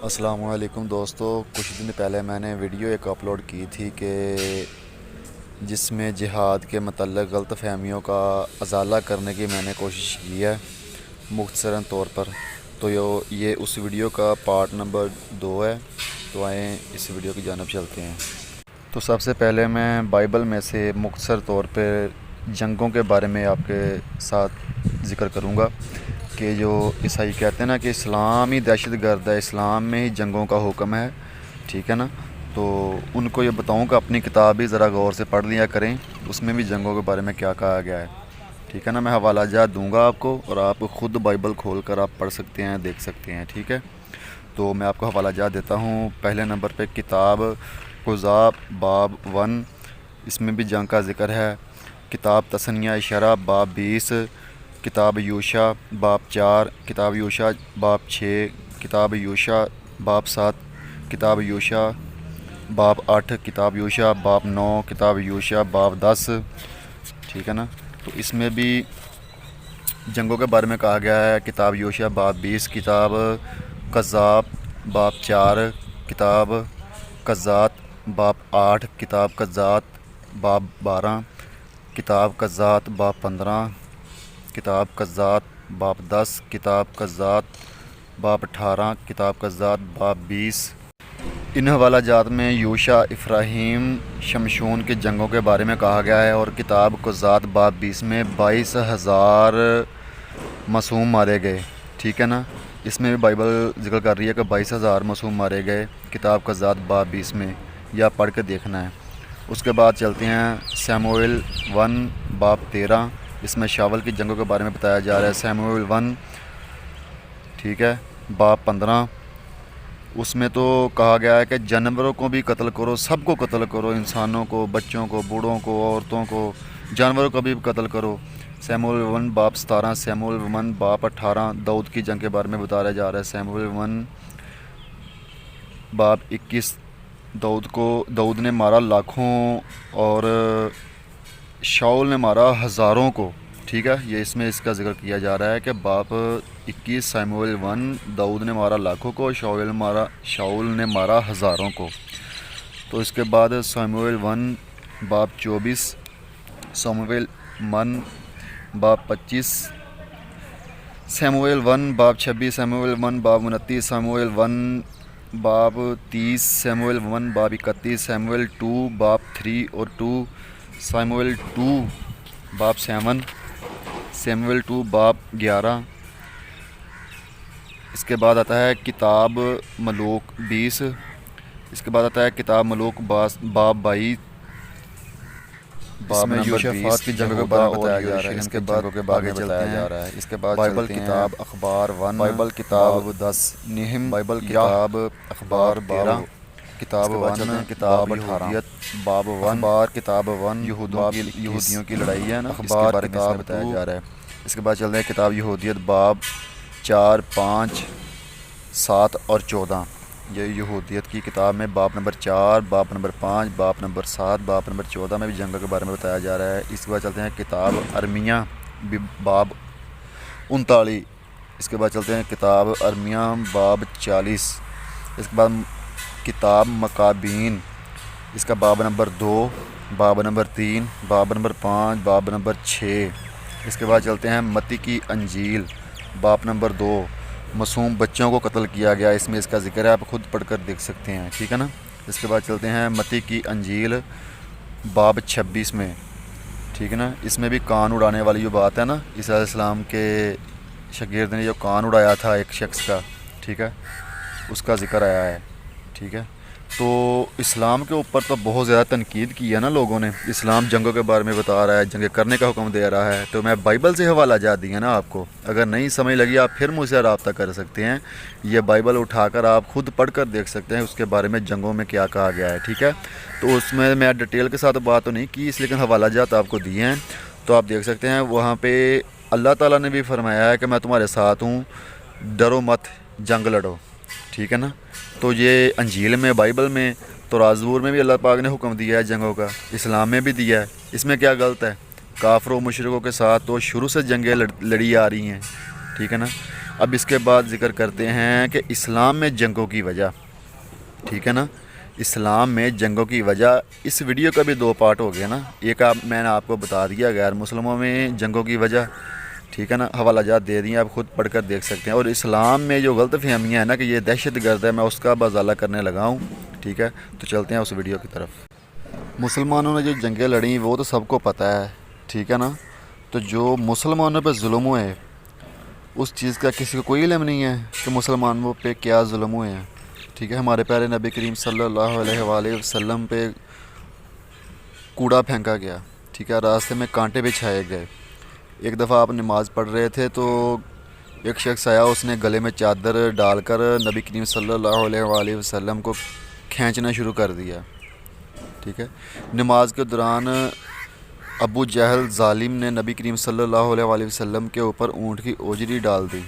السلام علیکم دوستو، کچھ دن پہلے میں نے ویڈیو ایک اپلوڈ کی تھی کہ جس میں جہاد کے متعلق غلط فہمیوں کا ازالہ کرنے کی میں نے کوشش کی ہے مختصراً طور پر۔ تو یہ اس ویڈیو کا پارٹ نمبر 2 ہے، تو آئیں اس ویڈیو کی جانب چلتے ہیں۔ تو سب سے پہلے میں بائبل میں سے مختصر طور پہ جنگوں کے بارے میں آپ کے ساتھ ذکر کروں گا کہ جو عیسائی کہتے ہیں نا کہ اسلام ہی دہشت گرد ہے، اسلام میں ہی جنگوں کا حکم ہے، ٹھیک ہے نا۔ تو ان کو یہ بتاؤں کہ اپنی کتاب بھی ذرا غور سے پڑھ لیا کریں، اس میں بھی جنگوں کے بارے میں کیا کہا گیا ہے، ٹھیک ہے نا۔ میں حوالہ جات دوں گا آپ کو اور آپ خود بائبل کھول کر آپ پڑھ سکتے ہیں، دیکھ سکتے ہیں، ٹھیک ہے۔ تو میں آپ کو حوالہ جات دیتا ہوں۔ پہلے نمبر پہ کتاب قضاء باب 1، اس میں بھی جنگ کا ذکر ہے۔ کتاب تثنیہ اشارہ باب 20، کتاب یوشع باب 4، کتاب یوشع باب 6، کتاب یوشع باب 7، کتاب یوشع باب 8، کتاب یوشع باب 9، کتاب یوشع باب 10، ٹھیک ہے نا۔ تو اس میں بھی جنگوں کے بارے میں کہا گیا ہے۔ کتاب یوشع باب 20، کتاب قضاء باب 4، کتاب قضاء باب 8، کتاب قضاء باب 12، کتاب قضاء باب 15، کتاب قضاء باب 10، کتاب قضاء باب 18، کتاب قضاء باب 20۔ ان حوالہ جات میں یوشع، افراہیم، شمشون کی جنگوں کے بارے میں کہا گیا ہے، اور کتاب قضاء باب 20 میں 22,000 معصوم مارے گئے، ٹھیک ہے نا۔ اس میں بھی بائبل ذکر کر رہی ہے کہ 22,000 معصوم مارے گئے کتاب قضاء باب 20 میں، یا پڑھ کے دیکھنا ہے۔ اس کے بعد چلتے ہیں سیموئیل 1 باب 13، اس میں شاول کی جنگوں کے بارے میں بتایا جا رہا ہے۔ سیموئیل 1، ٹھیک ہے، باب 15، اس میں تو کہا گیا ہے کہ جانوروں کو بھی قتل کرو، سب کو قتل کرو، انسانوں کو، بچوں کو، بوڑھوں کو، عورتوں کو، جانوروں کو بھی قتل کرو۔ سیموئیل 1 باب 17، سیموئیل 1 باب 18، داؤد کی جنگ کے بارے میں بتایا جا رہا ہے۔ سیموئیل 1 باب 21، داؤد نے مارا لاکھوں اور شاول نے مارا ہزاروں کو، ٹھیک ہے۔ یہ اس میں اس کا ذکر کیا جا رہا ہے کہ باب 21 سیموئیل 1، داؤد نے مارا لاکھوں کو، شاول نے مارا ہزاروں کو۔ تو اس کے بعد سیموئیل 1 باب 24، سیموئیل 1 باب 25، سیموئیل 1 باب 26، سیموئیل 1 باب 29، سیموئیل 1 باب 30، سیموئیل 1 باب 31، سیموئیل 2 باب 3 اور 2، سیموئیل 2 باب 7، سیموئیل 2 باب 11۔ اس کے بعد آتا ہے کتاب ملوک 20، اس کے بعد آتا ہے کتاب ملوک باب 22، باب نمبر 20 کی جنگوں کے بارے میں بتایا جا رہا ہے۔ اس کے بعد آگے بتایا جا رہا ہے۔ اس کے بعد بائبل کتاب اخبار 1، بائبل کتاب 10، نہم بائبل کتاب اخبار 13، کتاب 1 کتاب یہودیت باب 1، اخبار کتاب 1 یہودیوں کی لڑائی ہے نا، اخبار کتاب بتایا جا رہا ہے۔ اس کے بعد چلتے ہیں کتاب یہودیت باب 4، 5، 7 اور 14۔ یہ یہودیت کی کتاب میں باب نمبر 4، باب نمبر 5، باب نمبر 7، باب نمبر 14 میں بھی جنگوں کے بارے میں بتایا جا رہا ہے۔ اس کے بعد چلتے ہیں کتاب ارمیہ باب 39، اس کے بعد چلتے ہیں کتاب ارمیہ باب 40۔ اس کے بعد کتاب مکابین، اس کا باب نمبر 2، باب نمبر 3، باب نمبر 5، باب نمبر 6۔ اس کے بعد چلتے ہیں متی کی انجیل باب نمبر 2، معصوم بچوں کو قتل کیا گیا، اس میں اس کا ذکر ہے، آپ خود پڑھ کر دیکھ سکتے ہیں، ٹھیک ہے نا۔ اس کے بعد چلتے ہیں متی کی انجیل باب 26 میں، ٹھیک ہے نا۔ اس میں بھی کان اڑانے والی جو بات ہے نا، عیسیٰ علیہ السلام کے شاگرد نے جو کان اڑایا تھا ایک شخص کا، ٹھیک ہے، اس کا ذکر آیا ہے، ٹھیک ہے۔ تو اسلام کے اوپر تو بہت زیادہ تنقید کی ہے نا لوگوں نے، اسلام جنگوں کے بارے میں بتا رہا ہے، جنگیں کرنے کا حکم دے رہا ہے، تو میں بائبل سے حوالہ جات دیا نا آپ کو، اگر نہیں سمجھ لگی آپ پھر مجھ سے رابطہ کر سکتے ہیں، یہ بائبل اٹھا کر آپ خود پڑھ کر دیکھ سکتے ہیں اس کے بارے میں جنگوں میں کیا کہا گیا ہے، ٹھیک ہے۔ تو اس میں ڈیٹیل کے ساتھ بات تو نہیں کی، اس لیکن حوالہ جات آپ کو دیے ہیں، تو آپ دیکھ سکتے ہیں۔ وہاں پہ اللہ تعالیٰ نے بھی فرمایا ہے کہ میں تمہارے ساتھ ہوں، ڈرو مت، جنگ لڑو، ٹھیک ہے نا۔ تو یہ انجیل میں، بائبل میں، تو زبور میں بھی اللہ پاک نے حکم دیا ہے جنگوں کا، اسلام میں بھی دیا ہے، اس میں کیا غلط ہے؟ کافروں مشرکوں کے ساتھ تو شروع سے جنگیں لڑی آ رہی ہیں، ٹھیک ہے نا۔ اب اس کے بعد ذکر کرتے ہیں کہ اسلام میں جنگوں کی وجہ، ٹھیک ہے نا، اسلام میں جنگوں کی وجہ۔ اس ویڈیو کا بھی 2 پارٹ ہو گیا نا، ایک میں نے آپ کو بتا دیا غیر مسلموں میں جنگوں کی وجہ، ٹھیک ہے نا، حوالہ جات دے دیں، آپ خود پڑھ کر دیکھ سکتے ہیں۔ اور اسلام میں جو غلط فہمیاں ہیں نا کہ یہ دہشت گرد ہے، میں اس کا ازالہ کرنے لگا ہوں، ٹھیک ہے۔ تو چلتے ہیں اس ویڈیو کی طرف۔ مسلمانوں نے جو جنگیں لڑیں وہ تو سب کو پتہ ہے، ٹھیک ہے نا۔ تو جو مسلمانوں پہ ظلم ہوئے اس چیز کا کسی کو کوئی علم نہیں ہے کہ مسلمانوں پہ کیا ظلم ہوئے ہیں، ٹھیک ہے۔ ہمارے پیارے نبی کریم صلی اللہ علیہ وآلہ وسلم پہ کوڑا پھینکا گیا، ٹھیک ہے، راستے میں کانٹے بچھائے گئے۔ ایک دفعہ آپ نماز پڑھ رہے تھے تو ایک شخص آیا، اس نے گلے میں چادر ڈال کر نبی کریم صلی اللہ علیہ وآلہ وسلم کو کھینچنا شروع کر دیا، ٹھیک ہے۔ نماز کے دوران ابو جہل ظالم نے نبی کریم صلی اللہ علیہ وآلہ وسلم کے اوپر اونٹ کی اوجری ڈال دی،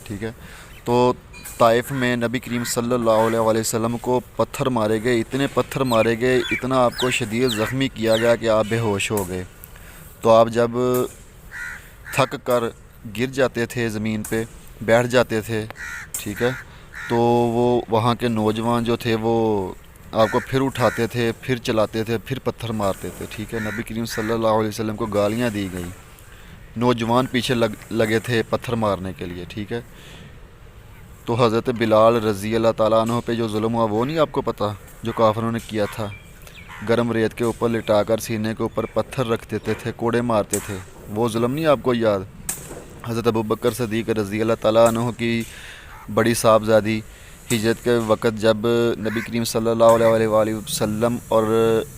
ٹھیک ہے۔ تو طائف میں نبی کریم صلی اللہ علیہ وآلہ وسلم کو پتھر مارے گئے، اتنے پتھر مارے گئے، اتنا آپ کو شدید زخمی کیا گیا کہ آپ بے ہوش ہو گئے۔ تو آپ جب تھک کر گر جاتے تھے، زمین پہ بیٹھ جاتے تھے، ٹھیک ہے، تو وہ وہاں کے نوجوان جو تھے وہ آپ کو پھر اٹھاتے تھے، پھر چلاتے تھے، پھر پتھر مارتے تھے، ٹھیک ہے۔ نبی کریم صلی اللہ علیہ وسلم کو گالیاں دی گئیں، نوجوان پیچھے لگے تھے پتھر مارنے کے لیے، ٹھیک ہے۔ تو حضرت بلال رضی اللہ تعالیٰ عنہ پہ جو ظلم ہوا وہ نہیں آپ کو پتہ، جو کافروں نے کیا تھا؟ گرم ریت کے اوپر لٹا کر سینے کے اوپر پتھر رکھ دیتے تھے، کوڑے مارتے تھے، وہ ظلم نہیں آپ کو یاد؟ حضرت ابوبکر صدیق رضی اللہ تعالیٰ عنہ کی بڑی صاحبزادی ہجرت کے وقت جب نبی کریم صلی اللہ علیہ وآلہ وسلم اور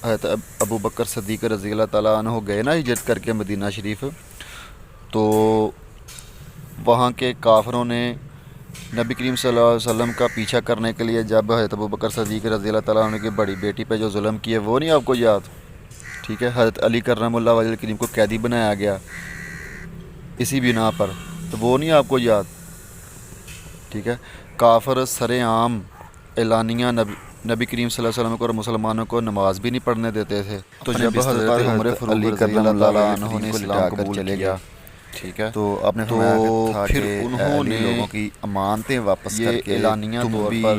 حضرت ابوبکر صدیق رضی اللہ تعالیٰ عنہ گئے نا ہجرت کر کے مدینہ شریف، تو وہاں کے کافروں نے نبی کریم صلی اللہ علیہ وسلم کا پیچھا کرنے کے لیے جب حضرت ابوبکر صدیق رضی اللہ تعالیٰ عنہ کی بڑی بیٹی پہ جو ظلم کیے وہ نہیں آپ کو یاد؟ ٹھیک ہے، حضرت علی کرم اللہ وجہ کریم کو قیدی بنایا گیا اسی بنا پر، تو وہ نہیں آپ کو یاد؟ ٹھیک ہے، کافر سر عام اعلانیہ نبی کریم صلی اللہ علیہ وسلم کو اور مسلمانوں کو نماز بھی نہیں پڑھنے دیتے تھے۔ تو جب حضرت عمر فاروق رضی اللہ تعالیٰ عنہ نے اسلام قبول چلے گیا، ٹھیک ہے، تو آپ نے فرمایا کہ پھر انہوں نے لوگوں کی امانتیں واپس کر کے اعلانیہ طور پر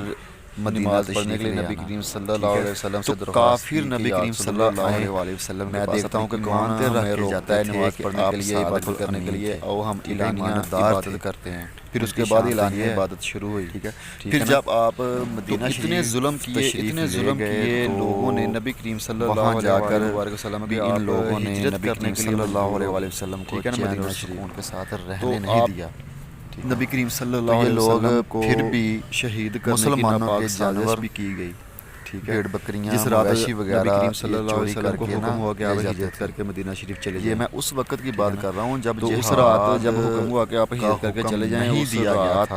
نماز پڑھنے کے لیے نبی کریم صلی اللہ علیہ وسلم سے درخواست کی، نبی کریم صلی اللہ علیہ وسلم میں دیکھتا ہوں کہ امانتیں رکھ کے جاتا ہے نماز پڑھنے کے لیے، عبادت کرنے کے لیے، اور ہم اعلانیہ عبادت کرتے ہیں۔ پھر اس کے بعد اعلانیہ عبادت شروع ہوئی، ٹھیک ہے۔ پھر جب آپ مدینہ اتنے ظلم کیے لوگوں نے نبی کریم صلی اللہ علیہ وسلم بھی ان لوگوں نے نبی کریم صلی اللہ علیہ وسلم کو چین و سکون کے ساتھ رہنے نہیں دیا۔ نبی کریم صلی اللہ علیہ وسلم کو پھر بھی شہید کرنے کی ناپاک سازش بھی کی گئی، ٹھیک ہے، بھیڑ بکریاں مویشی وغیرہ نبی کریم صلی اللہ علیہ وسلم کو حکم ہوا کہ آپ ہجرت کر کے مدینہ شریف چلے جائیں۔ یہ میں اس وقت کی بات کر رہا ہوں جب اس رات جب حکم ہوا کہ آپ ہجرت کر کے چلے جائیں، اس رات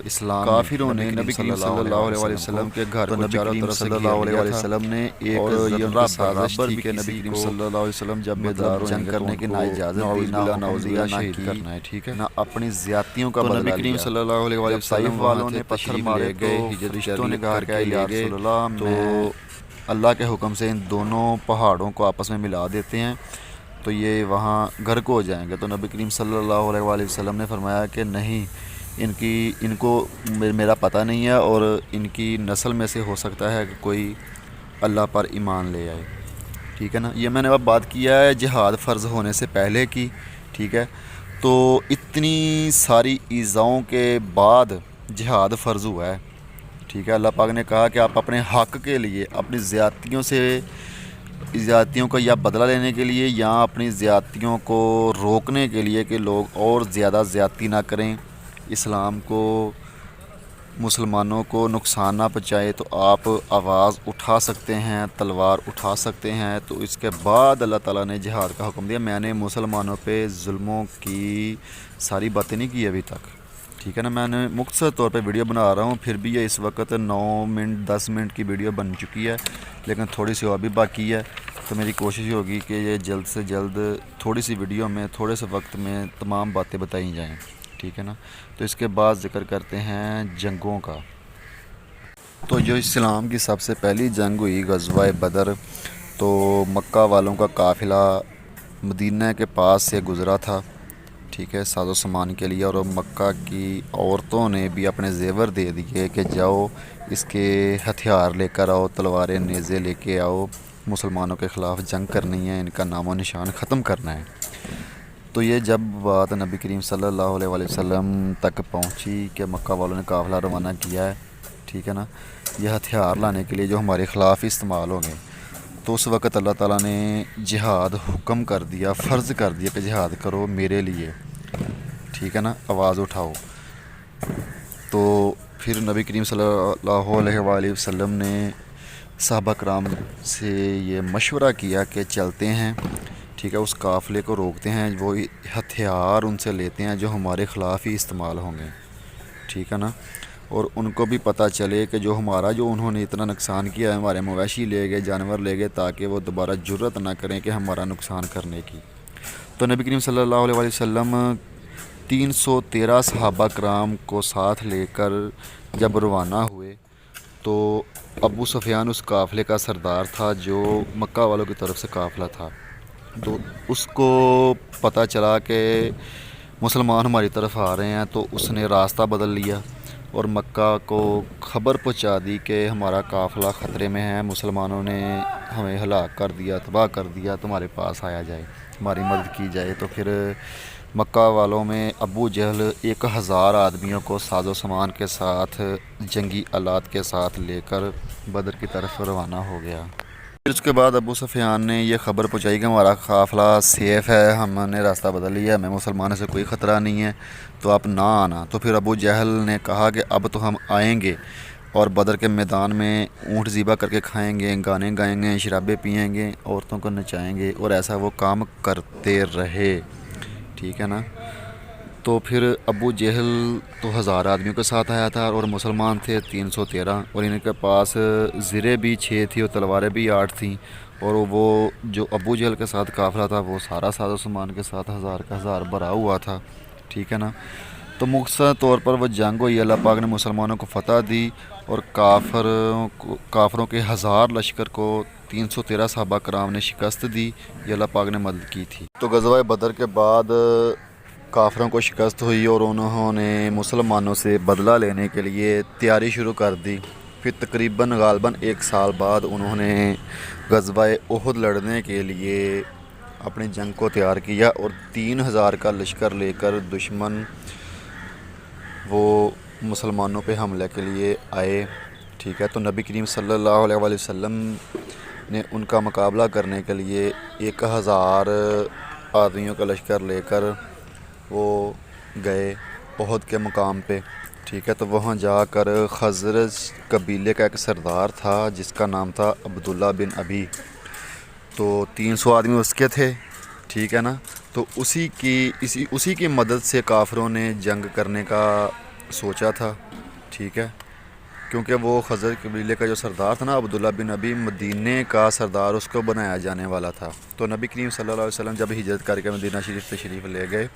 اسلام کافروں نے نبی کریم صلی اللہ علیہ وسلم کے گھر کو چاروں طرف صلی اللہ علیہ وسلم نے ایک ذرہ سازش تھی کہ نبی کریم صلی اللہ علیہ وسلم جب بیدار جنگ کرنے کی نہ اجازت دی، نہ شہید کرنا ہے، ٹھیک ہے، نہ اپنی زیادتیوں کا بدلہ لیا۔ نبی کریم صلی اللہ علیہ وسلم والوں نے پتھر مارے گئے، فرشتوں نے کہا کہ یا رسول اللہ، تو اللہ کے حکم سے ان دونوں پہاڑوں کو آپس میں ملا دیتے ہیں تو یہ وہاں غرق ہو جائیں گے۔ تو نبی کریم صلی اللہ علیہ وآلہ وسلم نے فرمایا کہ نہیں، ان کو میرا پتہ نہیں ہے، اور ان کی نسل میں سے ہو سکتا ہے کہ کوئی اللہ پر ایمان لے آئے، ٹھیک ہے نا۔ یہ میں نے اب بات کیا ہے جہاد فرض ہونے سے پہلے کی، ٹھیک ہے۔ تو اتنی ساری ایذاؤں کے بعد جہاد فرض ہوا ہے، ٹھیک ہے۔ اللہ پاک نے کہا کہ آپ اپنے حق کے لیے، اپنی زیادتیوں کا یا بدلہ لینے کے لیے یا اپنی زیادتیوں کو روکنے کے لیے کہ لوگ اور زیادہ زیادتی نہ کریں، اسلام کو، مسلمانوں کو نقصان نہ پہنچائے، تو آپ آواز اٹھا سکتے ہیں، تلوار اٹھا سکتے ہیں۔ تو اس کے بعد اللہ تعالیٰ نے جہاد کا حکم دیا۔ میں نے مسلمانوں پہ ظلموں کی ساری باتیں نہیں کی ابھی تک، ٹھیک ہے نا۔ میں نے مختصر طور پہ ویڈیو بنا رہا ہوں، پھر بھی یہ اس وقت 9 منٹ 10 منٹ کی ویڈیو بن چکی ہے، لیکن تھوڑی سی اور بھی باقی ہے۔ تو میری کوشش ہوگی کہ یہ جلد سے جلد تھوڑی سی ویڈیو میں تھوڑے سے وقت میں تمام باتیں بتائی جائیں، ٹھیک ہے نا۔ تو اس کے بعد ذکر کرتے ہیں جنگوں کا۔ تو جو اسلام کی سب سے پہلی جنگ ہوئی غزوہ بدر، تو مکہ والوں کا قافلہ مدینہ کے پاس سے گزرا تھا، ٹھیک ہے، ساز و سامان کے لیے، اور مکہ کی عورتوں نے بھی اپنے زیور دے دیے کہ جاؤ اس کے ہتھیار لے کر آؤ، تلواریں نیزے لے کے آؤ، مسلمانوں کے خلاف جنگ کرنی ہے، ان کا نام و نشان ختم کرنا ہے۔ تو یہ جب بات نبی کریم صلی اللہ علیہ وآلہ وسلم تک پہنچی کہ مکہ والوں نے قافلہ روانہ کیا ہے، ٹھیک ہے نا، یہ ہتھیار لانے کے لیے جو ہمارے خلاف استعمال ہوں گے، تو اس وقت اللہ تعالیٰ نے جہاد حکم کر دیا، فرض کر دیا کہ جہاد کرو میرے لیے، ٹھیک ہے نا، آواز اٹھاؤ۔ تو پھر نبی کریم صلی اللہ علیہ وآلہ وسلم نے صحابہ کرام سے یہ مشورہ کیا کہ چلتے ہیں، ٹھیک ہے، اس قافلے کو روکتے ہیں، وہ ہتھیار ان سے لیتے ہیں جو ہمارے خلاف ہی استعمال ہوں گے، ٹھیک ہے نا، اور ان کو بھی پتہ چلے کہ جو انہوں نے اتنا نقصان کیا ہے، ہمارے مویشی لے گئے، جانور لے گئے، تاکہ وہ دوبارہ جرت نہ کریں کہ ہمارا نقصان کرنے کی۔ تو نبی کریم صلی اللہ علیہ وآلہ وسلم 313 صحابہ کرام کو ساتھ لے کر جب روانہ ہوئے، تو ابو سفیان اس قافلے کا سردار تھا جو مکہ والوں کی طرف سے قافلہ تھا۔ تو اس کو پتہ چلا کہ مسلمان ہماری طرف آ رہے ہیں، تو اس نے راستہ بدل لیا اور مکہ کو خبر پہنچا دی کہ ہمارا قافلہ خطرے میں ہے، مسلمانوں نے ہمیں ہلاک کر دیا، تباہ کر دیا، تمہارے پاس آیا جائے، ہماری مدد کی جائے۔ تو پھر مکہ والوں میں ابو جہل 1000 آدمیوں کو ساز و سامان کے ساتھ، جنگی آلات کے ساتھ لے کر بدر کی طرف روانہ ہو گیا۔ پھر اس کے بعد ابو سفیان نے یہ خبر پہنچائی کہ ہمارا قافلہ سیف ہے، ہم نے راستہ بدل لیا، ہمیں مسلمانوں سے کوئی خطرہ نہیں ہے، تو آپ نہ آنا۔ تو پھر ابو جہل نے کہا کہ اب تو ہم آئیں گے اور بدر کے میدان میں اونٹ ذبح کر کے کھائیں گے، گانے گائیں گے، شرابیں پئیں گے، عورتوں کو نچائیں گے، اور ایسا وہ کام کرتے رہے، ٹھیک ہے نا۔ تو پھر ابو جہل تو 1000 آدمیوں کے ساتھ آیا تھا اور مسلمان تھے 313، اور ان کے پاس زریں بھی 6 تھی اور تلواریں بھی 8 تھیں، اور وہ جو ابو جہل کے ساتھ قافلہ تھا وہ سارا ساز و سامان کے ساتھ 1000 کا 1000 بھرا ہوا تھا، ٹھیک ہے نا۔ تو مختصر طور پر وہ جنگ ہوئی، اللہ پاک نے مسلمانوں کو فتح دی اور کافروں کے 1000 لشکر کو 313 صحابہ کرام نے شکست دی، یہ اللہ پاک نے مدد کی تھی۔ تو غزوہ بدر کے بعد کافروں کو شکست ہوئی اور انہوں نے مسلمانوں سے بدلہ لینے کے لیے تیاری شروع کر دی۔ پھر تقریباً غالباً 1 سال بعد انہوں نے غزوہ احد لڑنے کے لیے اپنی جنگ کو تیار کیا اور 3000 کا لشکر لے کر دشمن وہ مسلمانوں پہ حملے کے لیے آئے، ٹھیک ہے۔ تو نبی کریم صلی اللہ علیہ وآلہ وسلم نے ان کا مقابلہ کرنے کے لیے 1000 آدمیوں کا لشکر لے کر وہ گئے احد کے مقام پہ، ٹھیک ہے۔ تو وہاں جا کر خزرج قبیلے کا ایک سردار تھا جس کا نام تھا عبداللہ بن ابی، تو 300 آدمی اس کے تھے، ٹھیک ہے نا۔ تو اسی کی مدد سے کافروں نے جنگ کرنے کا سوچا تھا، ٹھیک ہے، کیونکہ وہ خزرج قبیلے کا جو سردار تھا نا عبداللہ بن ابی، مدینے کا سردار اس کو بنایا جانے والا تھا۔ تو نبی کریم صلی اللہ علیہ وسلم جب ہجرت کر کے مدینہ شریف تشریف لے گئے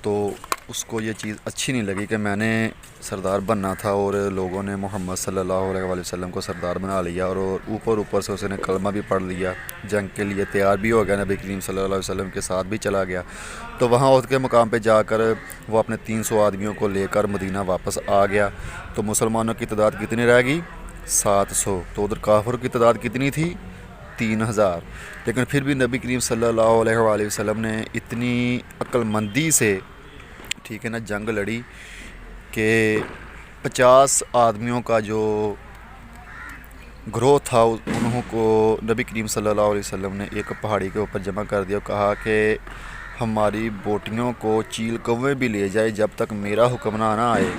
تو اس کو یہ چیز اچھی نہیں لگی کہ میں نے سردار بننا تھا اور لوگوں نے محمد صلی اللہ علیہ وآلہ وسلم کو سردار بنا لیا، اور اوپر سے اس نے کلمہ بھی پڑھ لیا، جنگ کے لیے تیار بھی ہو گیا، نبی کریم صلی اللہ علیہ وسلم کے ساتھ بھی چلا گیا۔ تو وہاں احد کے مقام پہ جا کر وہ اپنے 300 آدمیوں کو لے کر مدینہ واپس آ گیا۔ تو مسلمانوں کی تعداد کتنی رہ گئی؟ 700۔ تو ادھر کافروں کی تعداد کتنی تھی؟ 3000۔ لیکن پھر بھی نبی کریم صلی اللہ علیہ وآلہ وسلم نے اتنی عقل مندی سے، ٹھیک ہے نا، جنگ لڑی کہ 50 آدمیوں کا جو گروہ تھا انہوں کو نبی کریم صلی اللہ علیہ وسلم نے ایک پہاڑی کے اوپر جمع کر دیا اور کہا کہ ہماری بوٹیوں کو چیل کوے بھی لے جائے، جب تک میرا حکم نہ آئے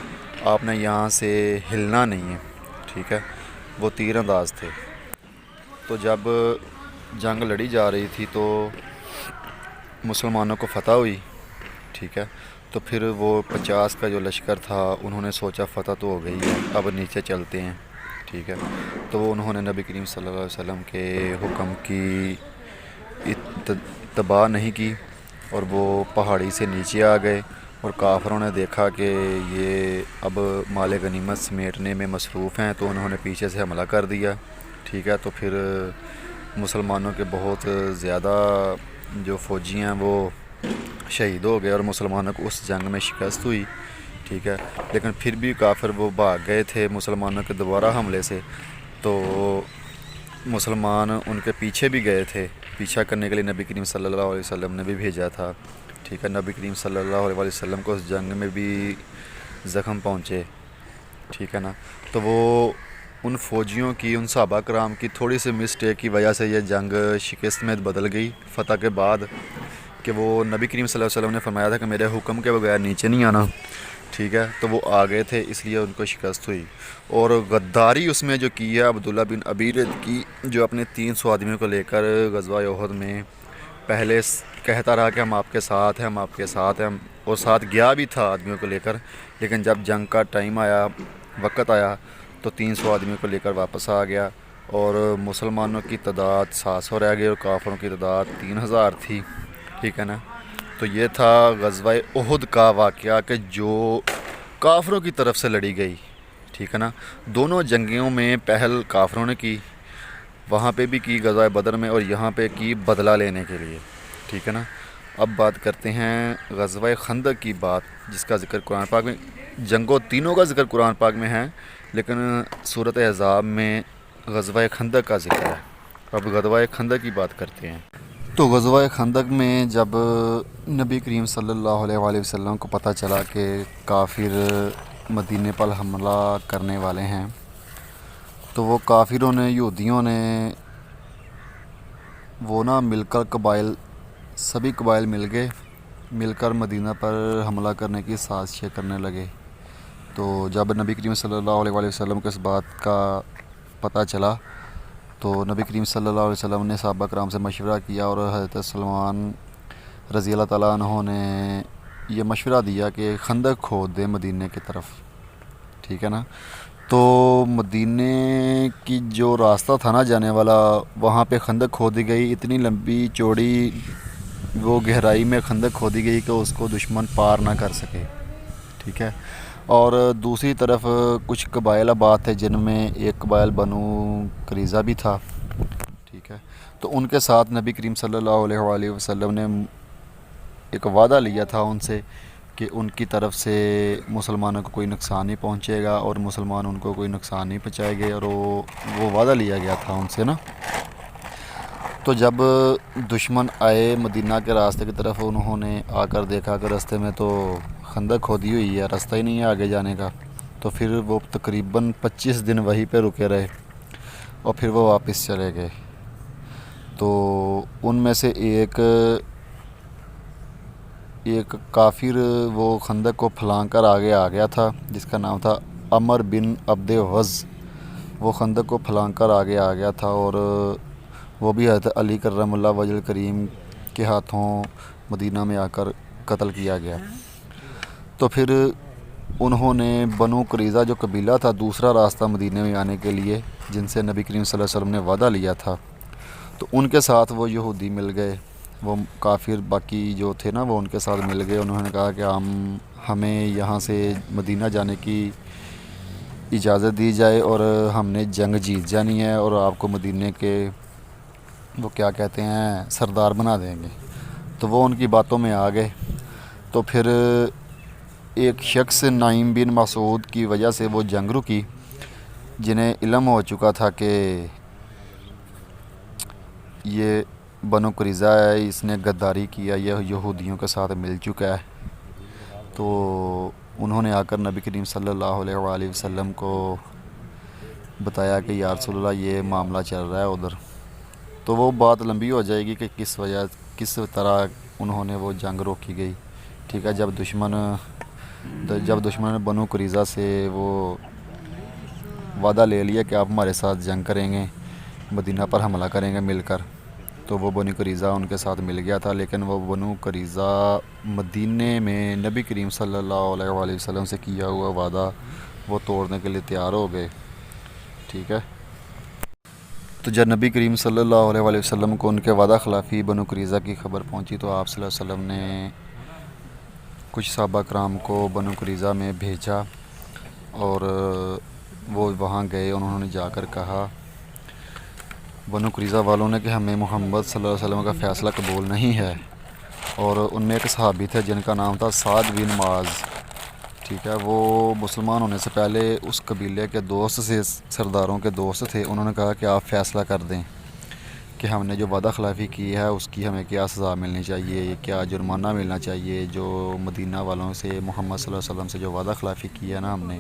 آپ نے یہاں سے ہلنا نہیں ہے، ٹھیک ہے۔ وہ تیر انداز تھے۔ تو جب جنگ لڑی جا رہی تھی تو مسلمانوں کو فتح ہوئی، ٹھیک ہے۔ تو پھر وہ 50 کا جو لشکر تھا انہوں نے سوچا فتح تو ہو گئی ہے، اب نیچے چلتے ہیں، ٹھیک ہے۔ تو وہ انہوں نے نبی کریم صلی اللہ علیہ وسلم کے حکم کی اتباع نہیں کی اور وہ پہاڑی سے نیچے آ گئے، اور کافروں نے دیکھا کہ یہ اب مال غنیمت سمیٹنے میں مصروف ہیں تو انہوں نے پیچھے سے حملہ کر دیا، ٹھیک ہے۔ تو پھر مسلمانوں کے بہت زیادہ جو فوجی ہیں وہ شہید ہو گئے اور مسلمانوں کو اس جنگ میں شکست ہوئی، ٹھیک ہے۔ لیکن پھر بھی کافر وہ بھاگ گئے تھے مسلمانوں کے دوبارہ حملے سے، تو مسلمان ان کے پیچھے بھی گئے تھے، پیچھا کرنے کے لیے نبی کریم صلی اللہ علیہ وسلم نے بھی بھیجا تھا، ٹھیک ہے۔ نبی کریم صلی اللہ علیہ وسلم کو اس جنگ میں بھی زخم پہنچے، ٹھیک ہے نا۔ تو وہ ان فوجیوں کی، ان صحابہ کرام کی تھوڑی سی مسٹیک کی وجہ سے یہ جنگ شکست میں بدل گئی فتح کے بعد، کہ وہ نبی کریم صلی اللہ علیہ وسلم نے فرمایا تھا کہ میرے حکم کے بغیر نیچے نہیں آنا، ٹھیک ہے۔ تو وہ آ گئے تھے، اس لیے ان کو شکست ہوئی۔ اور غداری اس میں جو کی ہے عبداللہ بن ابی رد کی، جو اپنے 300 آدمیوں کو لے کر غزوہ احد میں پہلے کہتا رہا کہ ہم آپ کے ساتھ ہیں، ہم آپ کے ساتھ ہیں، اور ساتھ گیا بھی تھا آدمیوں کو لے کر، لیکن جب جنگ کا ٹائم آیا، وقت آیا، تو 300 آدمیوں کو لے کر واپس آ گیا، اور مسلمانوں کی تعداد 700 رہ گئی اور کافروں کی تعداد 3000 تھی، ٹھیک ہے نا۔ تو یہ تھا غزوہ احد کا واقعہ کہ جو کافروں کی طرف سے لڑی گئی، ٹھیک ہے نا۔ دونوں جنگوں میں پہل کافروں نے کی، وہاں پہ بھی کی غزوہ بدر میں، اور یہاں پہ کی بدلہ لینے کے لیے، ٹھیک ہے نا۔ اب بات کرتے ہیں غزوہ خندق کی بات، جس کا ذکر قرآن پاک میں، جنگوں تینوں کا ذکر قرآن پاک میں ہے، لیکن سورۃ احزاب میں غزوہ خندق کا ذکر ہے۔ اب غزوہ خندق کی بات کرتے ہیں۔ تو غزوہ خندق میں جب نبی کریم صلی اللہ علیہ وآلہ وسلم کو پتہ چلا کہ کافر مدینے پر حملہ کرنے والے ہیں، تو وہ کافروں نے، یہودیوں نے، وہ مل کر سبھی قبائل مل کر مدینہ پر حملہ کرنے کی سازشیں کرنے لگے۔ تو جب نبی کریم صلی اللہ علیہ وآلہ وسلم کو اس بات کا پتہ چلا، تو نبی کریم صلی اللہ علیہ وسلم نے صحابہ کرام سے مشورہ کیا، اور حضرت سلمان رضی اللہ تعالیٰ عنہ نے یہ مشورہ دیا کہ خندق کھود دیں مدینے کی طرف، ٹھیک ہے نا۔ تو مدینے کی جو راستہ تھا نا جانے والا، وہاں پہ خندق کھودی گئی، اتنی لمبی چوڑی وہ گہرائی میں خندق کھودی گئی کہ اس کو دشمن پار نہ کر سکے، ٹھیک ہے۔ اور دوسری طرف کچھ قبائل آباد تھے، جن میں ایک قبائل بنو قریظہ بھی تھا، ٹھیک ہے۔ تو ان کے ساتھ نبی کریم صلی اللہ علیہ وآلہ وسلم نے ایک وعدہ لیا تھا ان سے کہ ان کی طرف سے مسلمانوں کو کوئی نقصان نہیں پہنچے گا، اور مسلمان ان کو کوئی نقصان نہیں پہنچائے گے، اور وہ وعدہ لیا گیا تھا ان سے نا۔ تو جب دشمن آئے مدینہ کے راستے کی طرف، انہوں نے آ کر دیکھا کہ راستے میں تو خندق کھودی ہوئی ہے، راستہ ہی نہیں ہے آگے جانے کا، تو پھر وہ تقریباً 25 دن وہیں پہ رکے رہے، اور پھر وہ واپس چلے گئے۔ تو ان میں سے ایک کافر وہ خندق کو پھلانگ کر آگے آ گیا تھا، جس کا نام تھا عمر بن عبد وز۔ وہ خندق کو پھلانگ کر آگے آ گیا تھا، اور وہ بھی حضرت علی کرم اللہ وجہ کریم کے ہاتھوں مدینہ میں آ کر قتل کیا گیا۔ تو پھر انہوں نے بنو قریظہ جو قبیلہ تھا، دوسرا راستہ مدینہ میں آنے کے لیے، جن سے نبی کریم صلی اللہ علیہ وسلم نے وعدہ لیا تھا، تو ان کے ساتھ وہ یہودی مل گئے، وہ کافر باقی جو تھے نا، وہ ان کے ساتھ مل گئے۔ انہوں نے کہا کہ ہمیں یہاں سے مدینہ جانے کی اجازت دی جائے، اور ہم نے جنگ جیت جانی ہے، اور آپ کو مدینے کے وہ کیا کہتے ہیں سردار بنا دیں گے۔ تو وہ ان کی باتوں میں آ گئے۔ تو پھر ایک شخص نعیم بن مسعود کی وجہ سے وہ جنگ رکی، جنہیں علم ہو چکا تھا کہ یہ بنو قریظہ ہے، اس نے غداری کیا، یہ یہودیوں کے ساتھ مل چکا ہے۔ تو انہوں نے آ کر نبی کریم صلی اللہ علیہ وآلہ وسلم کو بتایا کہ یا رسول اللہ یہ معاملہ چل رہا ہے ادھر۔ تو وہ بات لمبی ہو جائے گی کہ کس طرح انہوں نے وہ جنگ روکی گئی، ٹھیک ہے۔ جب دشمن نے بنو قریظہ سے وہ وعدہ لے لیا کہ آپ ہمارے ساتھ جنگ کریں گے، مدینہ پر حملہ کریں گے مل کر، تو وہ بنو قریظہ ان کے ساتھ مل گیا تھا، لیکن وہ بنو قریظہ مدینے میں نبی کریم صلی اللہ علیہ وآلہ وسلم سے کیا ہوا وعدہ وہ توڑنے کے لیے تیار ہو گئے، ٹھیک ہے۔ تو جب نبی کریم صلی اللہ علیہ وآلہ وسلم کو ان کے وعدہ خلافی بنو قریظہ کی خبر پہنچی، تو آپ صلی اللہ علیہ وسلم نے کچھ صحابہ کرام کو بنو قریظہ میں بھیجا، اور وہ وہاں گئے۔ انہوں نے جا کر کہا بنو قریظہ والوں نے کہ ہمیں محمد صلی اللہ علیہ وسلم کا فیصلہ قبول نہیں ہے، اور ان میں ایک صحابی تھے جن کا نام تھا سعد بن معاذ، ٹھیک ہے. وہ مسلمان ہونے سے پہلے اس قبیلے کے دوست سے، سرداروں کے دوست تھے. انہوں نے کہا کہ آپ فیصلہ کر دیں کہ ہم نے جو وعدہ خلافی کی ہے اس کی ہمیں کیا سزا ملنی چاہیے، کیا جرمانہ ملنا چاہیے. جو مدینہ والوں سے محمد صلی اللہ علیہ وسلم سے جو وعدہ خلافی کی ہے نا ہم نے،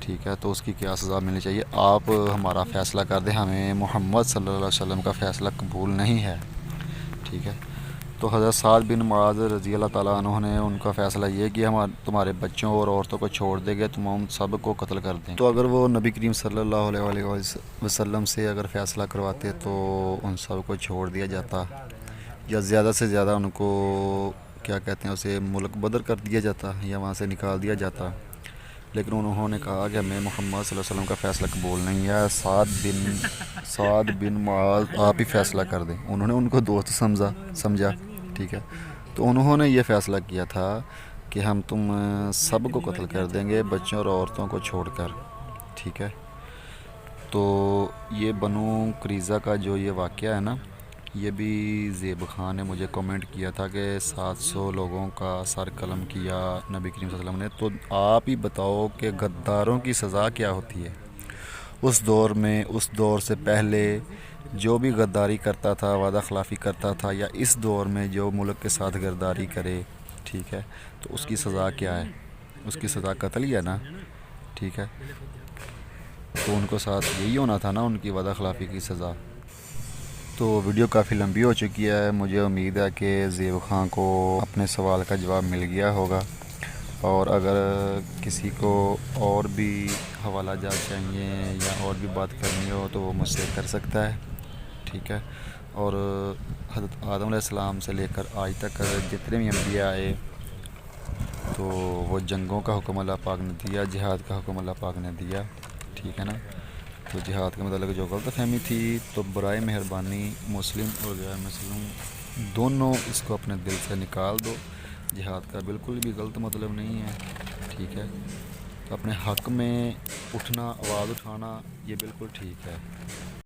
ٹھیک ہے، تو اس کی کیا سزا ملنی چاہیے. آپ ہمارا فیصلہ کر دیں، ہمیں محمد صلی اللہ علیہ وسلم کا فیصلہ قبول نہیں ہے، ٹھیک ہے. تو حضرت سعد بن معاذ رضی اللہ تعالیٰ عنہ نے ان کا فیصلہ یہ کہ ہم تمہارے بچوں اور عورتوں کو چھوڑ دیں گے، تم ہم سب کو قتل کر دیں. تو اگر وہ نبی کریم صلی اللہ علیہ وسلم سے اگر فیصلہ کرواتے تو ان سب کو چھوڑ دیا جاتا، یا زیادہ سے زیادہ ان کو کیا کہتے ہیں اسے ملک بدر کر دیا جاتا یا وہاں سے نکال دیا جاتا. لیکن انہوں نے کہا کہ ہمیں محمد صلی اللہ علیہ وسلم کا فیصلہ قبول نہیں ہے. سعد بن معاذ آپ ہی فیصلہ کر دیں. انہوں نے ان کو دوست سمجھا، ٹھیک ہے. تو انہوں نے یہ فیصلہ کیا تھا کہ ہم تم سب کو قتل کر دیں گے، بچوں اور عورتوں کو چھوڑ کر، ٹھیک ہے. تو یہ بنو قریظہ کا جو یہ واقعہ ہے نا، یہ بھی زیب خان نے مجھے کمنٹ کیا تھا کہ 700 لوگوں کا سر قلم کیا نبی کریم صلی اللہ علیہ وسلم نے. تو آپ ہی بتاؤ کہ غداروں کی سزا کیا ہوتی ہے اس دور میں، اس دور سے پہلے جو بھی غداری کرتا تھا، وعدہ خلافی کرتا تھا، یا اس دور میں جو ملک کے ساتھ غداری کرے، ٹھیک ہے، تو اس کی سزا کیا ہے؟ اس کی سزا قتل ہی ہے نا، ٹھیک ہے. تو ان کو ساتھ یہی ہونا تھا نا، ان کی وعدہ خلافی کی سزا. تو ویڈیو کافی لمبی ہو چکی ہے. مجھے امید ہے کہ زیب خان کو اپنے سوال کا جواب مل گیا ہوگا، اور اگر کسی کو اور بھی حوالہ جات چاہیے یا اور بھی بات کرنی ہو تو وہ مجھ سے کر سکتا ہے، ٹھیک ہے. اور حضرت آدم علیہ السلام سے لے کر آج تک جتنے بھی انبیاء آئے تو وہ جنگوں کا حکم اللہ پاک نے دیا، جہاد کا حکم اللہ پاک نے دیا، ٹھیک ہے نا. تو جہاد کے متعلق جو غلط فہمی تھی تو برائے مہربانی مسلم اور غیر مسلم دونوں اس کو اپنے دل سے نکال دو. جہاد کا بالکل بھی غلط مطلب نہیں ہے، ٹھیک ہے. تو اپنے حق میں اٹھنا، آواز اٹھانا، یہ بالکل ٹھیک ہے.